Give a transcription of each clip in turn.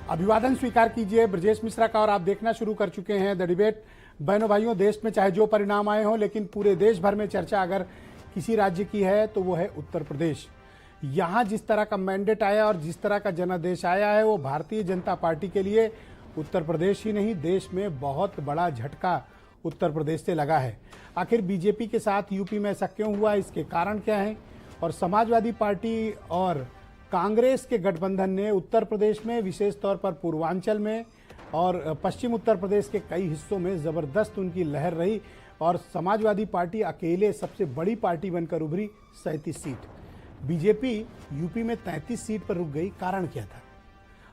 अभिवादन स्वीकार कीजिए ब्रजेश मिश्रा का और आप देखना शुरू कर चुके हैं द डिबेट। बहनों भाइयों, देश में चाहे जो परिणाम आए हों, लेकिन पूरे देश भर में चर्चा अगर किसी राज्य की है तो वो है उत्तर प्रदेश। यहाँ जिस तरह का मैंडेट आया और जिस तरह का जनादेश आया है वो भारतीय जनता पार्टी के लिए उत्तर प्रदेश ही नहीं देश में बहुत बड़ा झटका उत्तर प्रदेश से लगा है। आखिर बीजेपी के साथ यूपी में ऐसा क्यों हुआ, इसके कारण क्या हैं? और समाजवादी पार्टी और कांग्रेस के गठबंधन ने उत्तर प्रदेश में, विशेष तौर पर पूर्वांचल में और पश्चिम उत्तर प्रदेश के कई हिस्सों में ज़बरदस्त उनकी लहर रही और समाजवादी पार्टी अकेले सबसे बड़ी पार्टी बनकर उभरी 37 सीट। बीजेपी यूपी में 33 सीट पर रुक गई। कारण क्या था?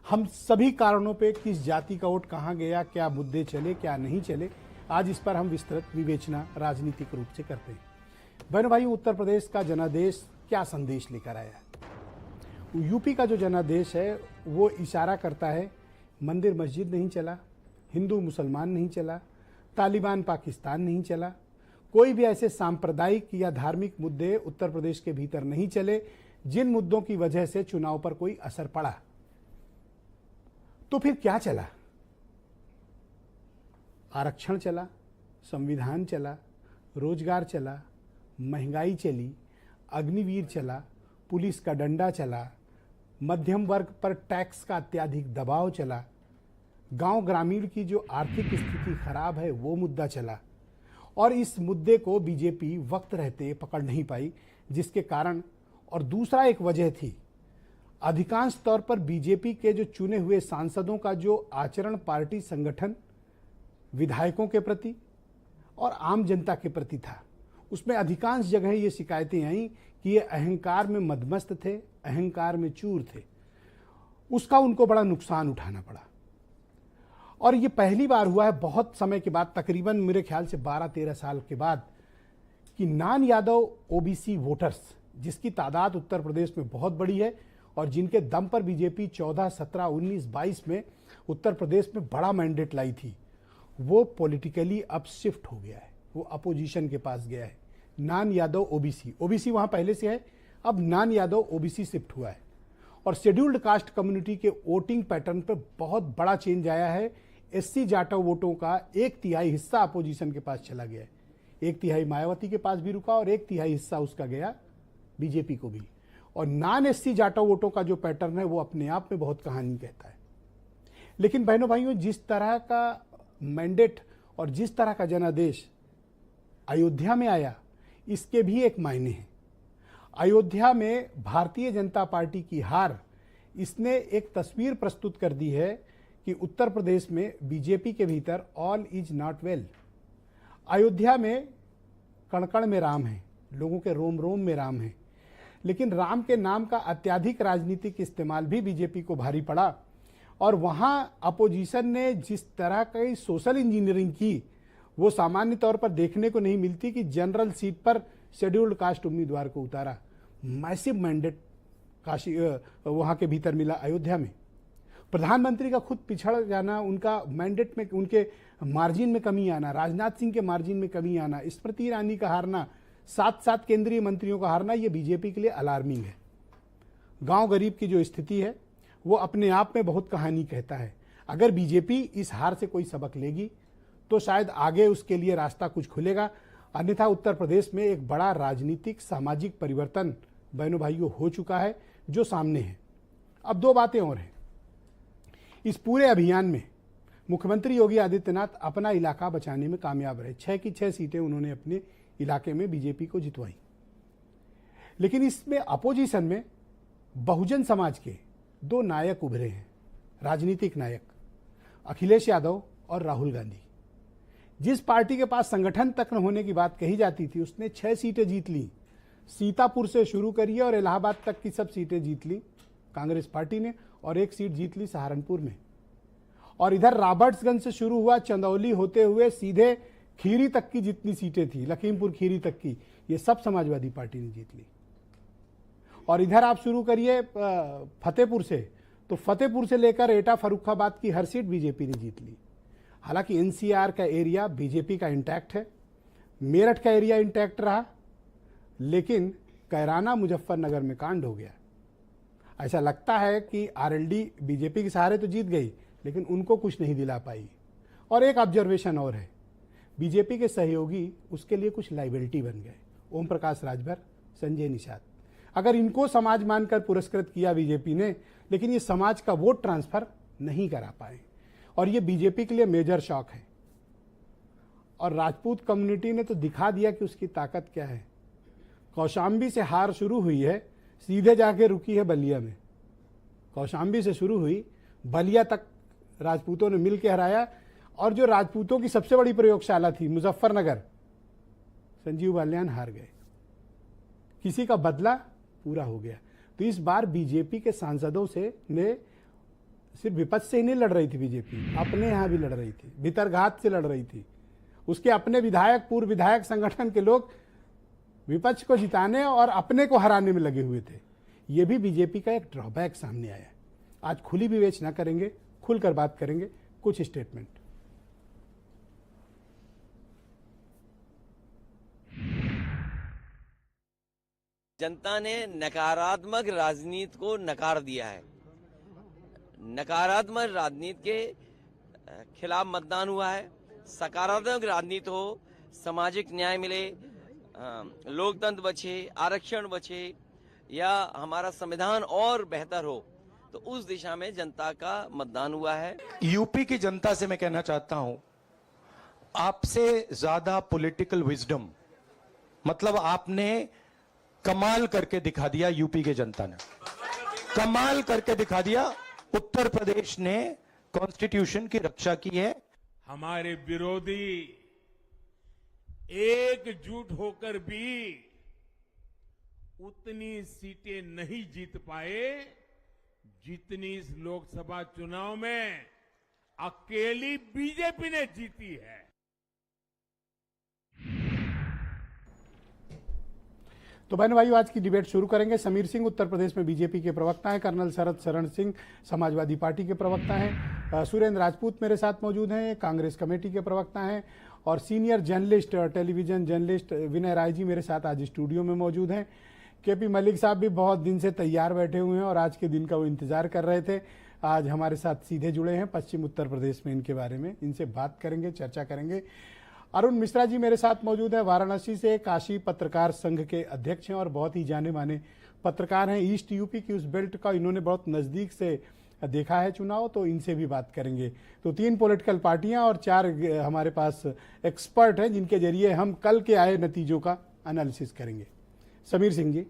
हम सभी कारणों पे, किस जाति का वोट कहाँ गया, क्या मुद्दे चले क्या नहीं चले, आज इस पर हम विस्तृत विवेचना राजनीतिक रूप से करते हैं। बहनों भाइयों, उत्तर प्रदेश का जनादेश क्या संदेश लेकर आया? यूपी का जो जनादेश है वो इशारा करता है मंदिर मस्जिद नहीं चला, हिंदू मुसलमान नहीं चला, तालिबान पाकिस्तान नहीं चला, कोई भी ऐसे सांप्रदायिक या धार्मिक मुद्दे उत्तर प्रदेश के भीतर नहीं चले जिन मुद्दों की वजह से चुनाव पर कोई असर पड़ा। तो फिर क्या चला? आरक्षण चला, संविधान चला, रोजगार चला, महंगाई चली, अग्निवीर चला, पुलिस का डंडा चला, मध्यम वर्ग पर टैक्स का अत्यधिक दबाव चला, गांव ग्रामीण की जो आर्थिक स्थिति खराब है वो मुद्दा चला और इस मुद्दे को बीजेपी वक्त रहते पकड़ नहीं पाई, जिसके कारण और दूसरा एक वजह थी अधिकांश तौर पर बीजेपी के जो चुने हुए सांसदों का जो आचरण पार्टी संगठन, विधायकों के प्रति और आम जनता के प्रति था, उसमें अधिकांश जगह ये शिकायतें आईं कि ये अहंकार में मदमस्त थे, अहंकार में चूर थे। उसका उनको बड़ा नुकसान उठाना पड़ा और ये पहली बार हुआ है बहुत समय के बाद, तकरीबन मेरे ख्याल से 12-13 साल के बाद, कि नॉन यादव ओबीसी वोटर्स, जिसकी तादाद उत्तर प्रदेश में बहुत बड़ी है और जिनके दम पर बीजेपी 14, 17, 19, 22 में उत्तर प्रदेश में बड़ा मैंडेट लाई थी, वो पॉलिटिकली अब शिफ्ट हो गया है, वो अपोजिशन के पास गया है। नॉन यादव ओबीसी वहां पहले से है, अब नॉन यादव ओबीसी शिफ्ट हुआ है और शेड्यूल्ड कास्ट कम्युनिटी के वोटिंग पैटर्न पर बहुत बड़ा चेंज आया है। एससी जाटव वोटों का 1/3 हिस्सा अपोजिशन के पास चला गया है, 1/3 मायावती के पास भी रुका और 1/3 हिस्सा उसका गया बीजेपी को भी। और नॉन एससी जाटव वोटों का जो पैटर्न है वो अपने आप में बहुत कहानी कहता है। लेकिन बहनों भाइयों, जिस तरह का मैंडेट और जिस तरह का जनादेश अयोध्या में आया, इसके भी एक मायने हैं। अयोध्या में भारतीय जनता पार्टी की हार, इसने एक तस्वीर प्रस्तुत कर दी है कि उत्तर प्रदेश में बीजेपी के भीतर all is not well. Ayodhya में कण-कण में राम है, लोगों के रोम रोम में राम है, लेकिन राम के नाम का अत्यधिक राजनीतिक इस्तेमाल भी बीजेपी को भारी पड़ा और वहां अपोजिशन ने जिस तरह की सोशल इंजीनियरिंग की वो सामान्य तौर पर देखने को नहीं मिलती कि जनरल सीट पर शेड्यूल्ड कास्ट उम्मीदवार को उतारा। मैसिव मैंडेट काशी वहां के भीतर मिला अयोध्या में। प्रधानमंत्री का खुद पिछड़ जाना, उनका मैंडेट में उनके मार्जिन में कमी आना, राजनाथ सिंह के मार्जिन में कमी आना, स्मृति ईरानी का हारना, 7 केंद्रीय मंत्रियों का हारना, ये बीजेपी के लिए अलार्मिंग है। गांव गरीब की जो स्थिति है वो अपने आप में बहुत कहानी कहता है। अगर बीजेपी इस हार से कोई सबक लेगी तो शायद आगे उसके लिए रास्ता कुछ खुलेगा, अन्यथा उत्तर प्रदेश में एक बड़ा राजनीतिक सामाजिक परिवर्तन बहनों भाइयों हो चुका है जो सामने है। अब दो बातें और हैं। इस पूरे अभियान में मुख्यमंत्री योगी आदित्यनाथ अपना इलाका बचाने में कामयाब रहे। 6 की 6 सीटें उन्होंने अपने इलाके में बीजेपी को जितवाई। लेकिन इसमें अपोजिशन में बहुजन समाज के 2 नायक उभरे हैं, राजनीतिक नायक, अखिलेश यादव और राहुल गांधी। जिस पार्टी के पास संगठन तक न होने की बात कही जाती थी, उसने 6 सीटें जीत ली। सीतापुर से शुरू करिए और इलाहाबाद तक की सब सीटें जीत ली कांग्रेस पार्टी ने और 1 सीट जीत ली सहारनपुर में। और इधर रॉबर्ट्सगंज से शुरू हुआ, चंदौली होते हुए सीधे खीरी तक की जितनी सीटें थी, लखीमपुर खीरी तक की, ये सब समाजवादी पार्टी ने जीत ली। और इधर आप शुरू करिए फतेहपुर से, तो फतेहपुर से लेकर एटा फर्रुखाबाद की हर सीट बीजेपी ने जीत ली। हालांकि एनसीआर का एरिया बीजेपी का इंटैक्ट है, मेरठ का एरिया इंटैक्ट रहा, लेकिन कैराना मुजफ्फरनगर में कांड हो गया। ऐसा लगता है कि आरएलडी बीजेपी के सहारे तो जीत गई, लेकिन उनको कुछ नहीं दिला पाई। और एक ऑब्जर्वेशन और है, बीजेपी के सहयोगी उसके लिए कुछ लाइबिलिटी बन गए। ओम प्रकाश राजभर, संजय निषाद, अगर इनको समाज मानकर पुरस्कृत किया बीजेपी ने, लेकिन ये समाज का वोट ट्रांसफर नहीं करा पाए, और ये बीजेपी के लिए मेजर शॉक है। और राजपूत कम्युनिटी ने तो दिखा दिया कि उसकी ताकत क्या है। कौशाम्बी से हार शुरू हुई है, सीधे जाके रुकी है बलिया में। कौशाम्बी से शुरू हुई, बलिया तक राजपूतों ने मिल के हराया। और जो राजपूतों की सबसे बड़ी प्रयोगशाला थी मुजफ्फरनगर, संजीव बालियान हार गए। किसी का बदला पूरा हो गया। तो इस बार बीजेपी के सांसदों से ने सिर्फ विपक्ष से ही नहीं लड़ रही थी बीजेपी, अपने यहां भी लड़ रही थी, भीतरघात से लड़ रही थी। उसके अपने विधायक, पूर्व विधायक संगठन के लोग विपक्ष को जिताने और अपने को हराने में लगे हुए थे। यह भी बीजेपी का एक ड्रॉबैक सामने आया। आज खुली विवेचना करेंगे, खुलकर बात करेंगे। कुछ स्टेटमेंट। जनता ने नकारात्मक राजनीति को नकार दिया है। नकारात्मक राजनीति के खिलाफ मतदान हुआ है। सकारात्मक राजनीति हो, सामाजिक न्याय मिले, लोकतंत्र बचे, आरक्षण बचे, या हमारा संविधान और बेहतर हो, तो उस दिशा में जनता का मतदान हुआ है। यूपी की जनता से मैं कहना चाहता हूं, आपसे ज्यादा पॉलिटिकल विजडम, मतलब आपने कमाल करके दिखा दिया। यूपी की जनता ने कमाल करके दिखा दिया। उत्तर प्रदेश ने कॉन्स्टिट्यूशन की रक्षा की है। हमारे विरोधी एकजुट होकर भी उतनी सीटें नहीं जीत पाए जितनी इस लोकसभा चुनाव में अकेली बीजेपी ने जीती है। तो बहन भाइयों, आज की डिबेट शुरू करेंगे। समीर सिंह उत्तर प्रदेश में बीजेपी के प्रवक्ता हैं, कर्नल शरद शरण सिंह समाजवादी पार्टी के प्रवक्ता हैं, सुरेंद्र राजपूत मेरे साथ मौजूद हैं, कांग्रेस कमेटी के प्रवक्ता हैं, और सीनियर जर्नलिस्ट, टेलीविजन जर्नलिस्ट विनय राय जी मेरे साथ आज स्टूडियो में मौजूद हैं। केपी मलिक साहब भी बहुत दिन से तैयार बैठे हुए हैं और आज के दिन का वो इंतजार कर रहे थे। आज हमारे साथ सीधे जुड़े हैं, पश्चिम उत्तर प्रदेश में इनके बारे में इनसे बात करेंगे, चर्चा करेंगे। अरुण मिश्रा जी मेरे साथ मौजूद है, वाराणसी से काशी पत्रकार संघ के अध्यक्ष हैं और बहुत ही जाने माने पत्रकार हैं। ईस्ट यूपी की उस बेल्ट का इन्होंने बहुत नज़दीक से देखा है चुनाव, तो इनसे भी बात करेंगे। तो 3 पॉलिटिकल पार्टियां और 4 हमारे पास एक्सपर्ट हैं जिनके जरिए हम कल के आए नतीजों का एनालिसिस करेंगे। समीर सिंह जी।